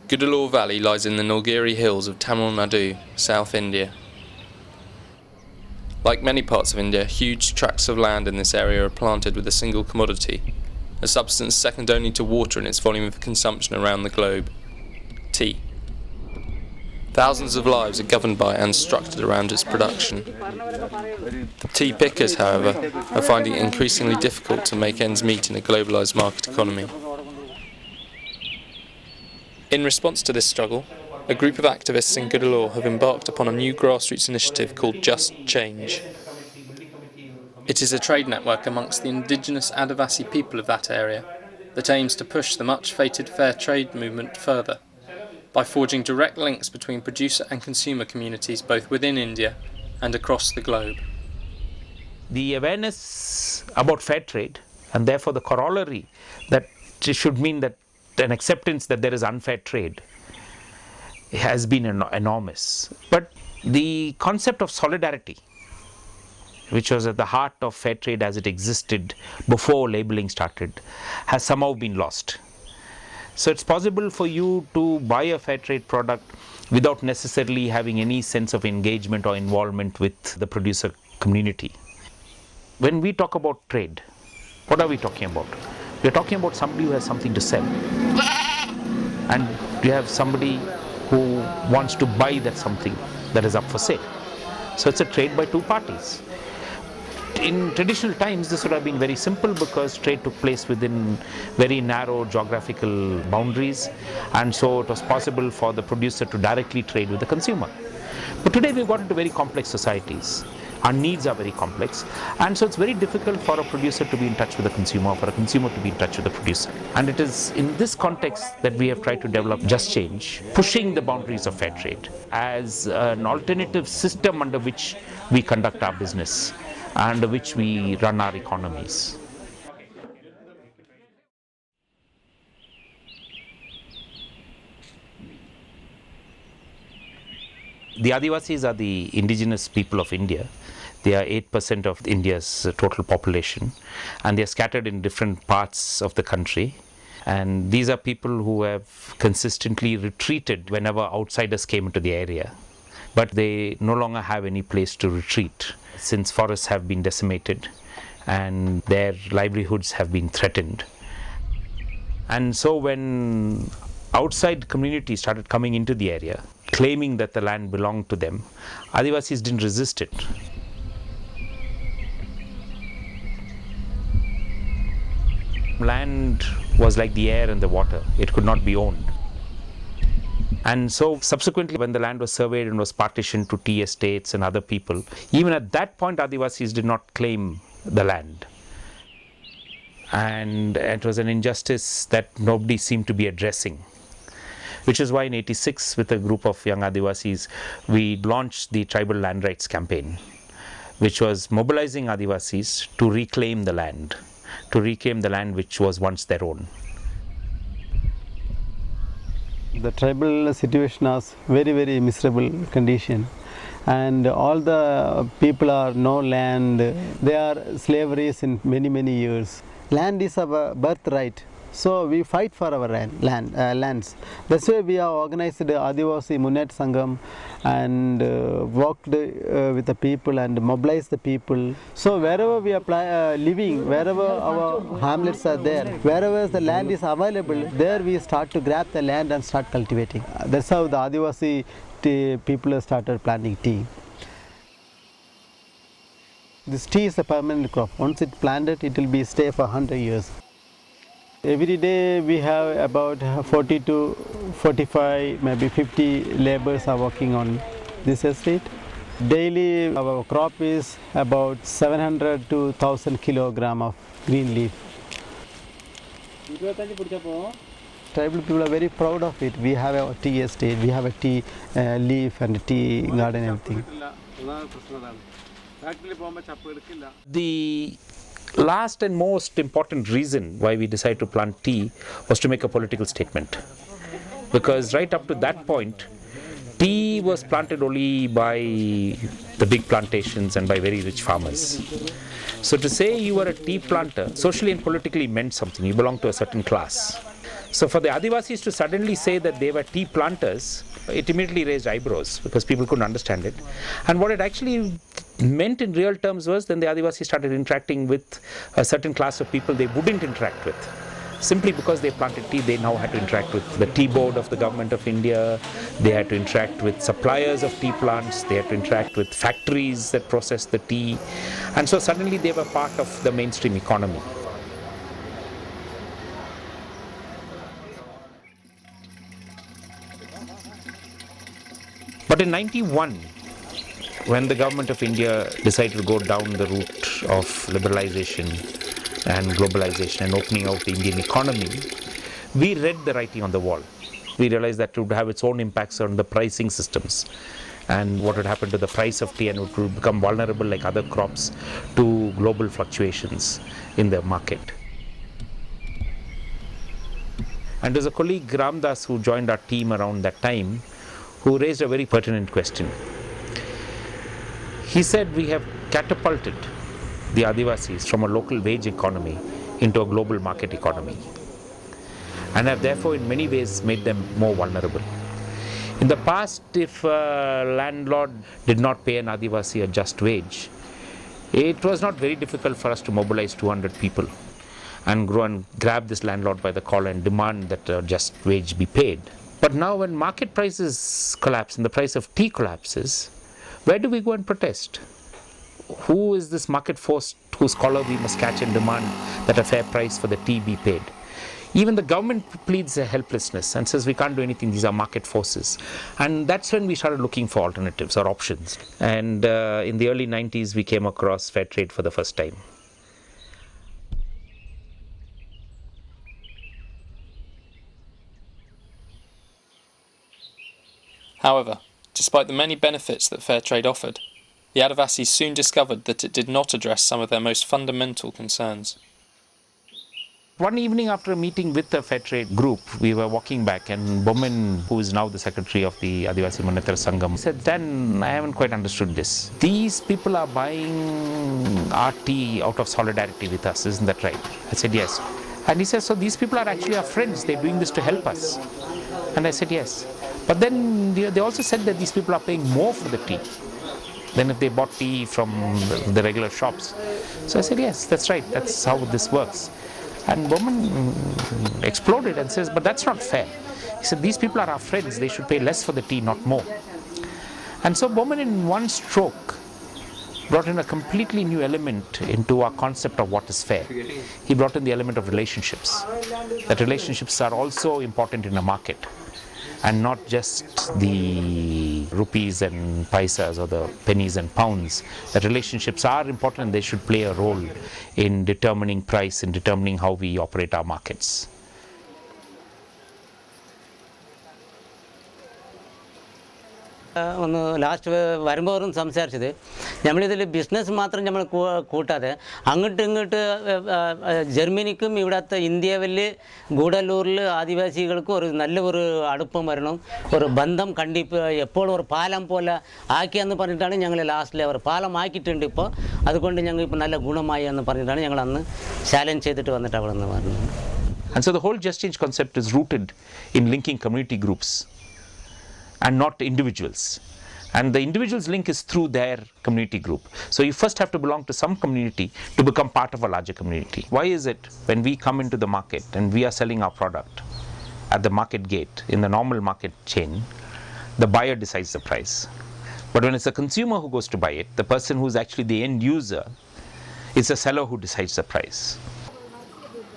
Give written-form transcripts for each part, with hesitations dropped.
Gudalur Valley lies in the Nilgiri hills of Tamil Nadu, South India. Like many parts of India, huge tracts of land in this area are planted with a single commodity, a substance second only to water in its volume of consumption around the globe: tea. Thousands of lives are governed by and structured around its production. The tea pickers, however, are finding it increasingly difficult to make ends meet in a globalised market economy. In response to this struggle, a group of activists in Gudalur have embarked upon a new grassroots initiative called Just Change. It is a trade network amongst the indigenous adavasi people of that area that aims to push the much-fated fair trade movement further by forging direct links between producer and consumer communities both within India and across the globe. The awareness about fair trade, and therefore the corollary that should mean that an acceptance that there is unfair trade, has been enormous. But the concept of solidarity, which was at the heart of fair trade as it existed before labeling started, has somehow been lost. So it's possible for you to buy a fair trade product without necessarily having any sense of engagement or involvement with the producer community. When we talk about trade, what are we talking about? We're talking about somebody who has something to sell, and you have somebody who wants to buy that something that is up for sale. So it's a trade by two parties. In traditional times, this would have been very simple because trade took place within very narrow geographical boundaries, and so it was possible for the producer to directly trade with the consumer. But today we've got into very complex societies. Our needs are very complex, and so it's very difficult for a producer to be in touch with the consumer, or for a consumer to be in touch with the producer. And it is in this context that we have tried to develop Just Change, pushing the boundaries of fair trade as an alternative system under which we conduct our business, under which we run our economies. The Adivasis are the indigenous people of India. They are 8% of India's total population, and they are scattered in different parts of the country. And these are people who have consistently retreated whenever outsiders came into the area. But they no longer have any place to retreat since forests have been decimated and their livelihoods have been threatened. And so when outside communities started coming into the area, claiming that the land belonged to them, Adivasis didn't resist it. Land was like the air and the water. It could not be owned. And so subsequently, when the land was surveyed and was partitioned to tea estates and other people, even at that point Adivasis did not claim the land. And it was an injustice that nobody seemed to be addressing. Which is why in '86, with a group of young Adivasis, we launched the Tribal Land Rights Campaign, which was mobilizing Adivasis to reclaim the land which was once their own. The tribal situation was very, very miserable condition, and all the people are no land. They are slaveries in many, many years. Land is our birthright. So we fight for our lands. That's why we have organized the Adivasi Munnet Sangam and worked with the people and mobilized the people. So wherever we are living, wherever our hamlets are there, wherever the land is available, there we start to grab the land and start cultivating. That's how the Adivasi people started planting tea. This tea is a permanent crop. Once it's planted, it will be stay for 100 years. Every day we have about 40 to 45, maybe 50 laborers are working on this estate. Daily our crop is about 700 to 1000 kilogram of green leaf. Tribal people are very proud of it. We have a tea estate, we have a tea leaf and a tea garden, everything. The last and most important reason why we decided to plant tea was to make a political statement. Because right up to that point, tea was planted only by the big plantations and by very rich farmers. So to say you were a tea planter, socially and politically meant something. You belonged to a certain class. So for the Adivasis to suddenly say that they were tea planters, it immediately raised eyebrows because people couldn't understand it. And what it actually meant in real terms was then the Adivasis started interacting with a certain class of people they wouldn't interact with. Simply because they planted tea, they now had to interact with the tea board of the government of India, they had to interact with suppliers of tea plants, they had to interact with factories that processed the tea, and so suddenly they were part of the mainstream economy. But in 91, when the government of India decided to go down the route of liberalization and globalization and opening out the Indian economy, we read the writing on the wall. We realized that it would have its own impacts on the pricing systems and what would happen to the price of tea, and it would become vulnerable like other crops to global fluctuations in the market. And there's a colleague, Ramdas, who joined our team around that time, who raised a very pertinent question. He said we have catapulted the Adivasis from a local wage economy into a global market economy, and have therefore in many ways made them more vulnerable. In the past, if a landlord did not pay an Adivasi a just wage, it was not very difficult for us to mobilize 200 people and go and grab this landlord by the collar and demand that a just wage be paid. But now when market prices collapse and the price of tea collapses, where do we go and protest? Who is this market force whose collar we must catch and demand that a fair price for the tea be paid? Even the government pleads a helplessness and says we can't do anything, these are market forces. And that's when we started looking for alternatives or options. And in the early 90s we came across fair trade for the first time. However, despite the many benefits that fair trade offered, the Adavasis soon discovered that it did not address some of their most fundamental concerns. One evening after a meeting with the fair trade group, we were walking back, and Boman, who is now the secretary of the Adivasi Manatara Sangam, said, "Dan, I haven't quite understood this. These people are buying our tea out of solidarity with us, isn't that right?" I said, "Yes." And he says, "So these people are actually our friends, they're doing this to help us." And I said, "Yes." But then they also said that these people are paying more for the tea than if they bought tea from the regular shops. So I said, "Yes, that's right, that's how this works." And Bowman exploded and says, "But that's not fair." He said, "These people are our friends, they should pay less for the tea, not more." And so Bowman in one stroke brought in a completely new element into our concept of what is fair. He brought in the element of relationships. That relationships are also important in a market, and not just the rupees and paisas or the pennies and pounds. That relationships are important and they should play a role in determining price, in determining how we operate our markets. ഒന്ന് last വരുമ്പോഴും സംസാരിച്ചത് നമ്മളിതിൽ business മാത്രം നമ്മൾ കൂട്ടാതെ അങ്ങോട്ടും ഇങ്ങോട്ട് ജർമ്മനിക്കും ഇവിടുത്തെ ഇന്ത്യയിൽ ഗൂഡല്ലൂരിൽ ആദിവാസികൾക്കും ഒരു നല്ല ഒരു അടുപ്പം വരണം, ഒരു ബന്ധം എപ്പോഴും ഒരു പാലം പോലെ ആക്കിയെന്ന് പറഞ്ഞിട്ടാണ് ഞങ്ങൾ ലാസ്റ്റിൽ അവർ പാലം ആക്കിയിട്ടുണ്ട്. ഇപ്പോൾ അതുകൊണ്ട് ഞങ്ങൾ ഇപ്പോൾ നല്ല ഗുണമായി എന്ന് പറഞ്ഞിട്ടാണ് ഞങ്ങൾ അന്ന് ചാലഞ്ച് ചെയ്തിട്ട് വന്നിട്ട് അവിടെ നിന്ന് പറഞ്ഞത്. And so the whole just change concept is rooted in linking community groups and not individuals. And the individual's link is through their community group. So you first have to belong to some community to become part of a larger community. Why is it when we come into the market and we are selling our product at the market gate in the normal market chain, the buyer decides the price? But when it's the consumer who goes to buy it, the person who's actually the end user, it's the seller who decides the price.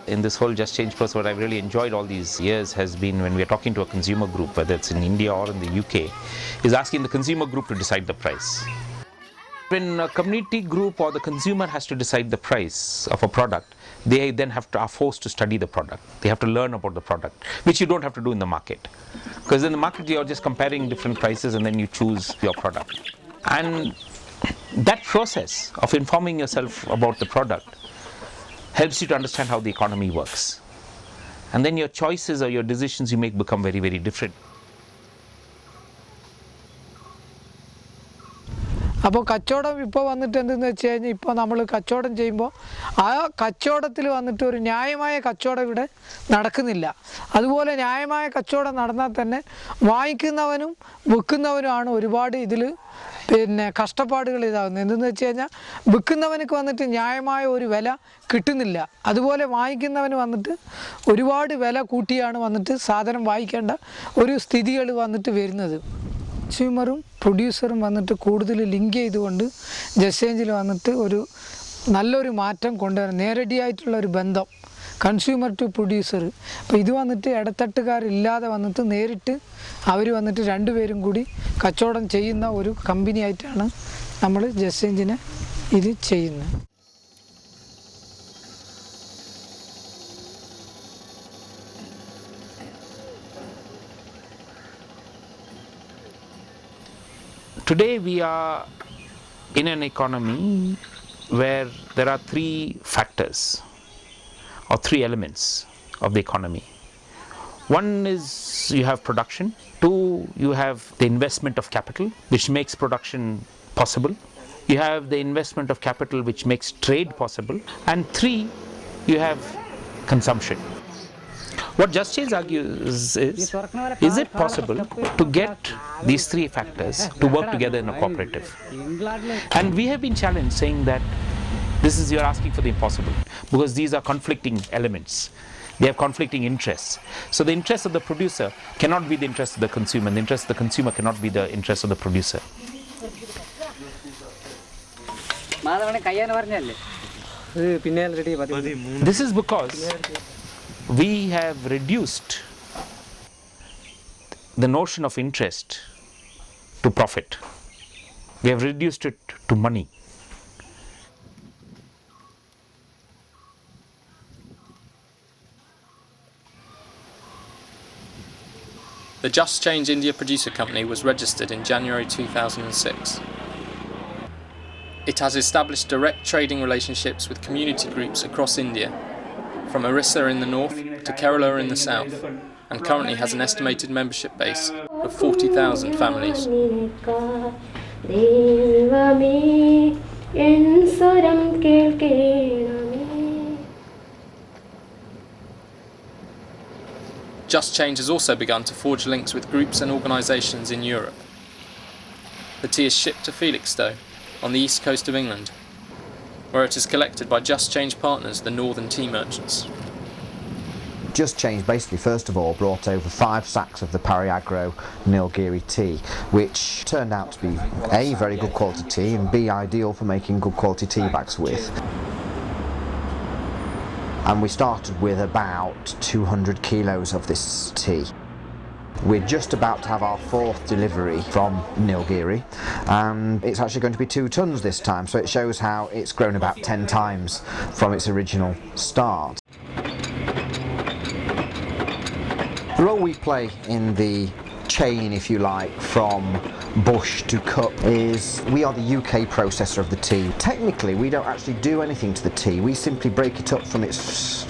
In this whole Just Change process, what I've really enjoyed all these years has been when we're talking to a consumer group, whether it's in India or in the UK, is asking the consumer group to decide the price. When a community group or the consumer has to decide the price of a product, they then are forced to study the product. They have to learn about the product, which you don't have to do in the market. Because in the market, you're just comparing different prices and then you choose your product. And that process of informing yourself about the product helps you to understand how the economy works. And then your choices or your decisions you make become very, very different. അപ്പോൾ കച്ചവടം ഇപ്പോൾ വന്നിട്ട് എന്തെന്ന് വെച്ച് കഴിഞ്ഞാൽ ഇപ്പോൾ നമ്മൾ കച്ചവടം ചെയ്യുമ്പോൾ ആ കച്ചവടത്തിൽ വന്നിട്ട് ഒരു ന്യായമായ കച്ചവടം ഇവിടെ നടക്കുന്നില്ല. അതുപോലെ ന്യായമായ കച്ചവടം നടന്നാൽ തന്നെ വാങ്ങിക്കുന്നവനും വിൽക്കുന്നവനുമാണ് ഒരുപാട് ഇതിൽ കഷ്ടപ്പാടുകൾ ഇതാകുന്നത്. എന്തെന്ന് വെച്ച് കഴിഞ്ഞാൽ വിൽക്കുന്നവനക്ക് വന്നിട്ട് ന്യായമായ ഒരു വില കിട്ടുന്നില്ല. അതുപോലെ വാങ്ങിക്കുന്നവന് വന്നിട്ട് ഒരുപാട് വില കൂട്ടിയാണ് വന്നിട്ട് സാധനം വാങ്ങിക്കേണ്ട ഒരു സ്ഥിതികൾ വന്നിട്ട് വരുന്നത്. കൺസ്യൂമറും പ്രൊഡ്യൂസറും വന്നിട്ട് കൂടുതൽ ലിങ്ക് ചെയ്തുകൊണ്ട് ജസ്റ്റ് ചേഞ്ചിൽ വന്നിട്ട് ഒരു നല്ലൊരു മാറ്റം കൊണ്ടുവരാൻ നേരടിയായിട്ടുള്ള ഒരു ബന്ധം കൺസ്യൂമർ ടു പ്രൊഡ്യൂസർ. അപ്പോൾ ഇത് വന്നിട്ട് ഇടത്തട്ടുകാരില്ലാതെ വന്നിട്ട് നേരിട്ട് അവർ വന്നിട്ട് രണ്ടുപേരും കൂടി കച്ചവടം ചെയ്യുന്ന ഒരു കമ്പനി ആയിട്ടാണ് നമ്മൾ ജസ്റ്റ് ചേഞ്ചിനെ ഇത് ചെയ്യുന്നത്. Today we are in an economy where there are three factors or three elements of the economy. One is you have production, two you have the investment of capital which makes production possible, you have the investment of capital which makes trade possible, and three you have consumption. What Just Change argues is it possible to get these three factors to work together in a cooperative? And we have been challenged saying that you're asking for the impossible because these are conflicting elements. They have conflicting interests. So the interest of the producer cannot be the interest of the consumer, and the interest of the consumer cannot be the interest of the producer. This is because we have reduced the notion of interest to profit. We have reduced it to money. The Just Change India Producer Company was registered in January 2006. It has established direct trading relationships with community groups across India, from Orissa in the north to Kerala in the south, and currently has an estimated membership base of 40,000 families. Just Change has also begun to forge links with groups and organisations in Europe. The tea is shipped to Felixstowe, on the east coast of England, where it is collected by Just Change partners, the Northern Tea Merchants. Just Change basically first of all brought over 5 sacks of the Pariagro Nilgiri tea, which turned out to be A, very good quality tea, and B, ideal for making good quality tea bags with. And we started with about 200 kilos of this tea. We're just about to have our 4th delivery from Nilgiri, and it's actually going to be 2 tons this time, so it shows how it's grown about 10 times from its original start. The role we play in the chain, if you like, from bush to cup is we are the UK processor of the tea. Technically we don't actually do anything to the tea, we simply break it up from its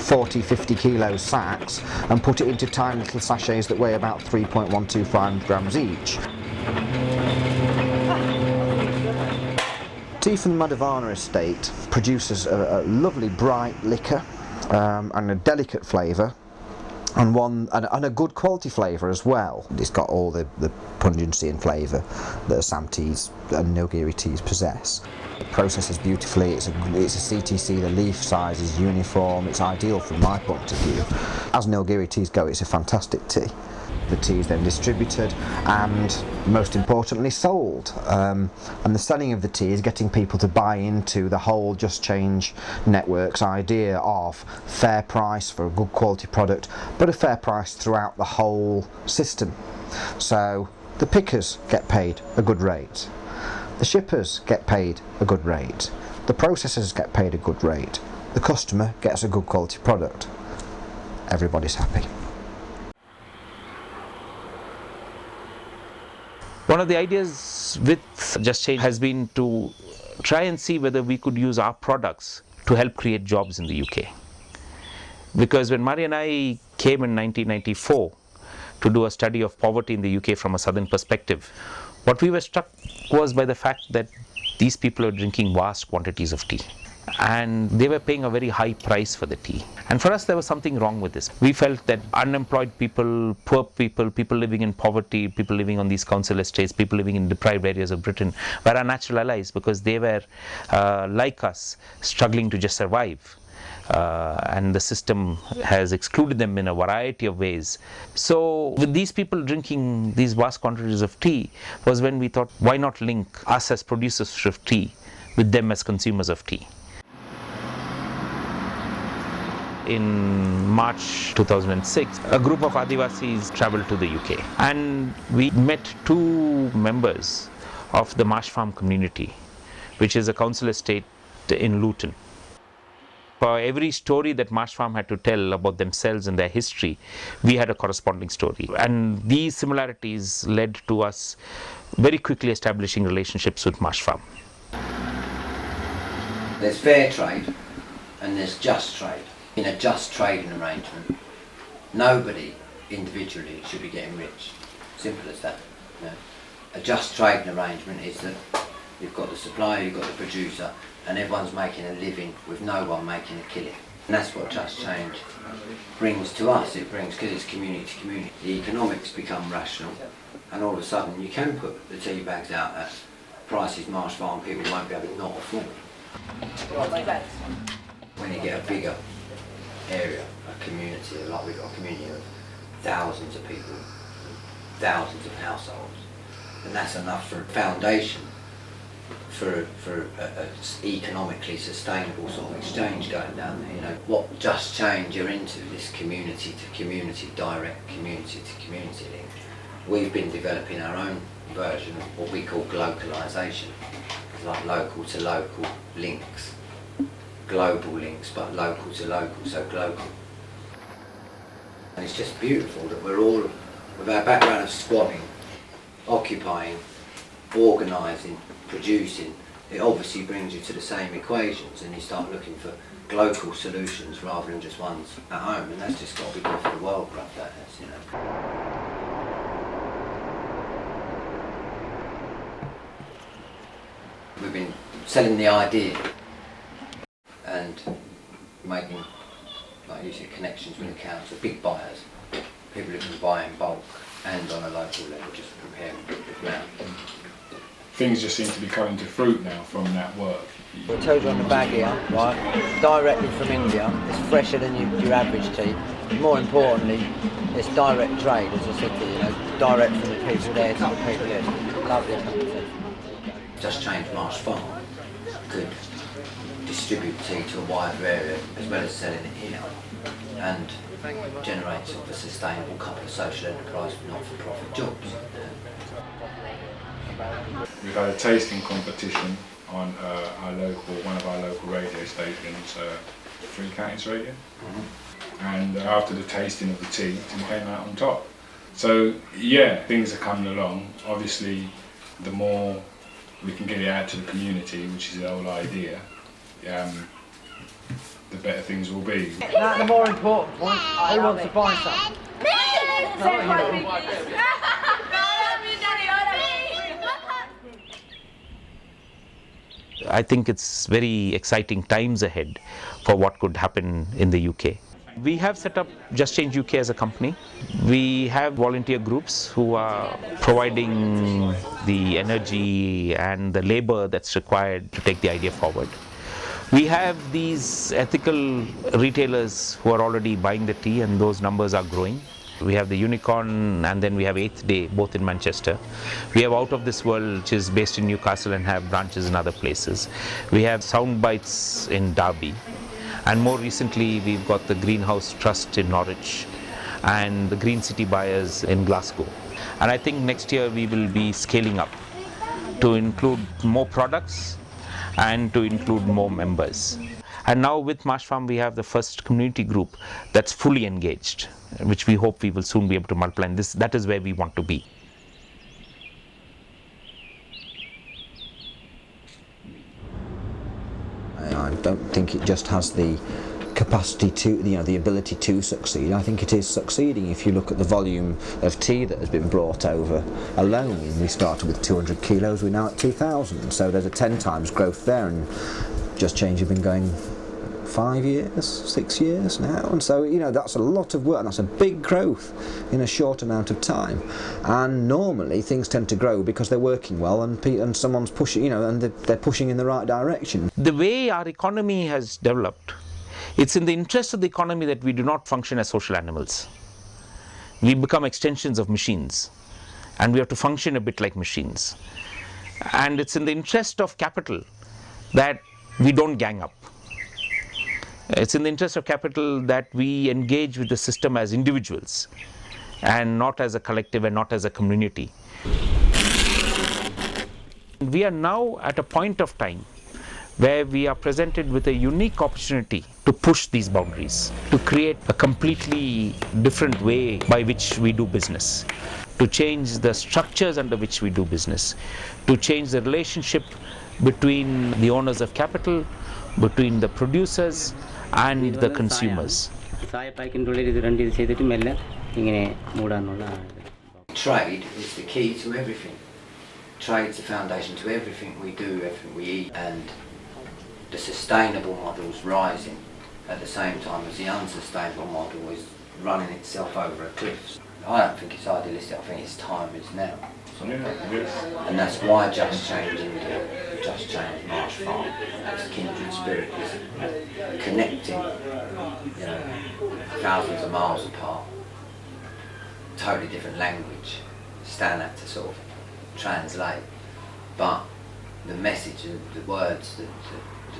40-50 kilo sacks and put it into tiny little sachets that weigh about 3.125 grams each. Tea from the Madhavana estate produces a lovely bright liquor and a delicate flavour, and a good quality flavour as well. It's got all the pungency and flavour that Assam teas Nilgiri teas possess. It processes beautifully, it's a CTC, the leaf size is uniform, it's ideal from my point of view. As Nilgiri teas go, it's a fantastic tea. The tea is then distributed and, most importantly, sold. And the selling of the tea is getting people to buy into the whole Just Change network's idea of fair price for a good quality product, but a fair price throughout the whole system. So the pickers get paid a good rate, the shippers get paid a good rate, the processors get paid a good rate, the customer gets a good quality product. Everybody's happy. One of the ideas with Just Change has been to try and see whether we could use our products to help create jobs in the UK. Because when Mari and I came in 1994 to do a study of poverty in the UK from a southern perspective, what we were struck was by the fact that these people are drinking vast quantities of tea. And they were paying a very high price for the tea. And for us, there was something wrong with this. We felt that unemployed people, poor people, people living in poverty, people living on these council estates, people living in deprived areas of Britain were our natural allies, because they were, like us, struggling to just survive. And the system has excluded them in a variety of ways. So with these people drinking these vast quantities of tea was when we thought, why not link us as producers of tea with them as consumers of tea. In March 2006, a group of Adivasis travelled to the UK, and we met two members of the Marsh Farm community, which is a council estate in Luton. For every story that Marsh Farm had to tell about themselves and their history, we had a corresponding story. And these similarities led to us very quickly establishing relationships with Marsh Farm. There's fair trade and there's just trade. In a just trading arrangement, nobody individually should be getting rich. Simple as that. You know? A just trading arrangement is that you've got the supplier, you've got the producer, and everyone's making a living with no one making a killing. And that's what Just Change brings to us. It brings, because it's community to community, the economics become rational, and all of a sudden you can put the tea bags out at prices Marsh Farm people won't be able to not afford. When you get a bigger area, a community, like we've got a community of thousands of people, thousands of households, and that's enough for a foundation for a economically sustainable sort of exchange going down there. You know, what Just Change you're into, this community to community, direct community to community link. We've been developing our own version of what we call globalisation, like local to local links. Global links, but local to local, so global. And it's just beautiful that we're all, with our background of squatting, occupying, organising, producing, it obviously brings you to the same equations, and you start looking for global solutions rather than just ones at home, and that's just got to be good for the world, bruv, that is, you know. We've been selling the idea and making, like you said, connections with accounts with big buyers, people who can buy in bulk and on a local level, just preparing the ground. Things just seem to be coming to fruit now from that work. It tells you on the bag here, right, directly from India, it's fresher than your average tea. More importantly, it's direct trade, as I said to you, direct from the people there to the people there. Lovely conversation. Just Change Marsh Farm could distribute tea to a wider area as well as selling it here and generate sort of a sustainable couple of social enterprise not-for-profit jobs. We've had a tasting competition on one of our local radio stations, Three Counties Radio, and after the tasting of the tea, we came out on top. So yeah, things are coming along. Obviously, the more we can get it out to the community, which is the whole idea, the better things will be. Now the more important point, who wants to buy some? I think it's very exciting times ahead for what could happen in the UK. We have set up Just Change UK as a company. We have volunteer groups who are providing the energy and the labor that's required to take the idea forward. We have these ethical retailers who are already buying the tea, and those numbers are growing. We have the Unicorn, and then we have 8th Day, both in Manchester. We have Out of This World, which is based in Newcastle and have branches in other places. We have Sound Bites in Derby. And more recently, we've got the Greenhouse Trust in Norwich and the Green City Buyers in Glasgow. And I think next year we will be scaling up to include more products and to include more members. And now with Marsh Farm, we have the first community group that's fully engaged, which we hope we will soon be able to multiply. And that is where we want to be. I don't think it just has the capacity to, the ability to succeed. I think it is succeeding. If you look at the volume of tea that has been brought over alone, we started with 200 kilos, we're now at 2,000. So there's a 10 times growth there, and Just Change have been going 5 years, 6 years now, and so that's a lot of work, and that's a big growth in a short amount of time. And normally things tend to grow because they're working well, and someone's pushing, and they're pushing in the right direction. The way our economy has developed, it's in the interest of the economy that we do not function as social animals. We become extensions of machines, and we have to function a bit like machines. And it's in the interest of capital that we don't gang up. It's in the interest of capital that we engage with the system as individuals and not as a collective and not as a community. We are now at a point of time where we are presented with a unique opportunity to push these boundaries, to create a completely different way by which we do business, to change the structures under which we do business, to change the relationship between the owners of capital, between the producers and the consumers. Trade is the key to everything. Trade's the foundation to everything we do, everything we eat, and the sustainable model's rising at the same time as the unsustainable model is running itself over a cliff. I don't think it's idealistic, I think its time is now. And that's why Just Change India, Just Change Marsh Farm, its kindred spirit is connecting thousands of miles apart, totally different language, stand out to sort of translate, but the message, the words, the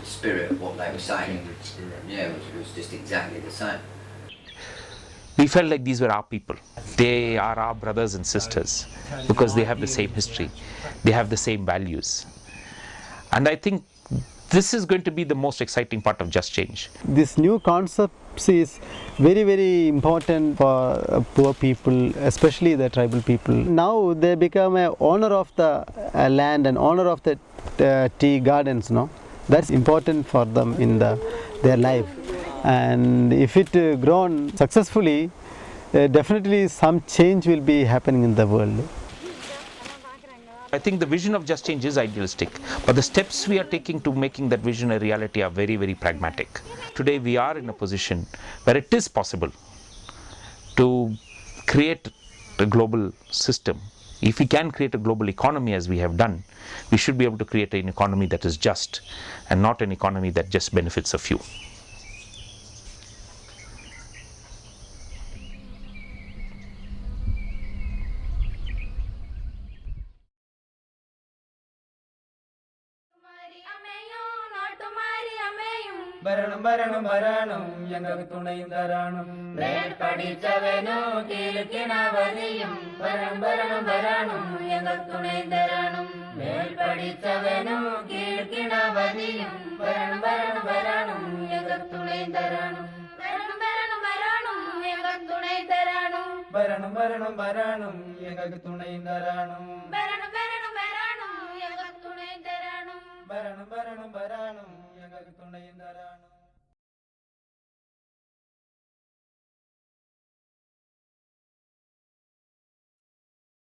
spirit of what they were saying, it was just exactly the same. We felt like these were our people. They are our brothers and sisters because they have the same history, they have the same values. And I think this is going to be the most exciting part of Just Change. This new concept is very, very important for poor people, especially the tribal people. Now they become a owner of the land and owner of the tea gardens. That's important for them in their life. And if it grown successfully, definitely some change will be happening in the world. I think the vision of Just Change is idealistic, but the steps we are taking to making that vision a reality are very, very pragmatic. Today we are in a position where it is possible to create a global system. If we can create a global economy as we have done, we should be able to create an economy that is just and not an economy that just benefits a few. ഭരണം ഭരണം ഭരണം ഞങ്ങൾക്ക് തുണയും തരാണം മേൽ പഠിച്ചവനോ കീഴ്ക്കിണവതിയും ഭരണം ഭരണം ഭരണം ഞങ്ങൾക്ക് തുണയും തരാണം മേൽ പഠിച്ചവനോ കീഴ്ക്കിണവതിയും ഭരണം ഭരണം ഭരണം ഞങ്ങൾക്ക് തുണയും തരാണം ഭരണം ഭരണം ഭരണം ഞങ്ങൾക്ക് തുണയും തരാണം ഭരണം ഭരണം ഭരണം ഞങ്ങൾക്ക് തുണയും തരാണം ഭരണം ഭരണം ഭരണം ഞങ്ങൾക്ക് തുണയും തരാണം ഭരണം ഭരണം ഭരണം ഞങ്ങൾക്ക് തുണയും തരാണം